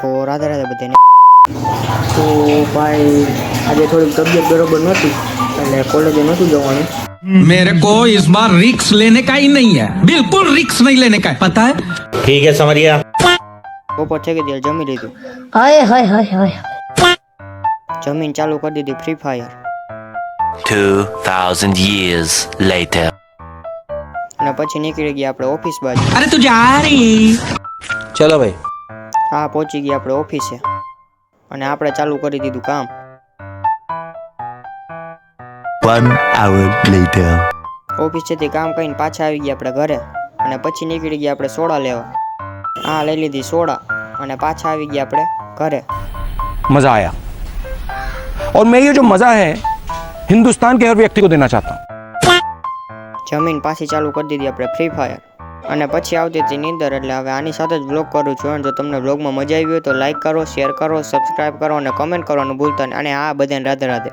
તો રાધે રાધે બધાને. તો ભાઈ આજે થોડીક તબિયત બરોબર નહોતી એટલે કોલેજે નહોતું જવાનું. मेरे को इस बार रिक्स लेने का ही नहीं है, बिल्कुल रिक्स नहीं लेने का है, पता है? ठीक है समझ गया. બપોર થઈ ગઈ ત્યારે જમી લીધું. हाय हाय हाय हाय જમીન ચાલુ કરી દીધી ફ્રી ફાયર 2000 years later. અને પછી નીકળી ગયા આપણે ઓફિસ બાજુ. अरे तू जा रही. चलो भाई. હા પહોંચી ગયા આપણે ઓફિસે અને આપણે ચાલુ કરી દીધું કામ. 1 hour later. ઓફિસેથી કામ કરીને પાછા આવી ગયા આપણે ઘરે અને પછી નીકળી ગયા આપણે સોડા લેવા. હા લઈ લીધી સોડા અને પાછા આવી ગયા આપણે ઘરે. मजा आया और मैं ये जो मजा है हिंदुस्तान के हर व्यक्ति को देना चाहता हूँ. જમીન પાછી ચાલુ કરી દીધી આપણે ફ્રી ફાયર અને પછી આવતી હતી નીંદર. એટલે હવે આની સાથે જ વ્લોગ કરું છું. અને જો તમને વ્લોગમાં મજા આવી હોય તો લાઈક કરો, શેર કરો, સબસ્ક્રાઈબ કરો અને કમેન્ટ કરવાનું ભૂલતા નહીં. અને હા બધાને રાધે રાધે.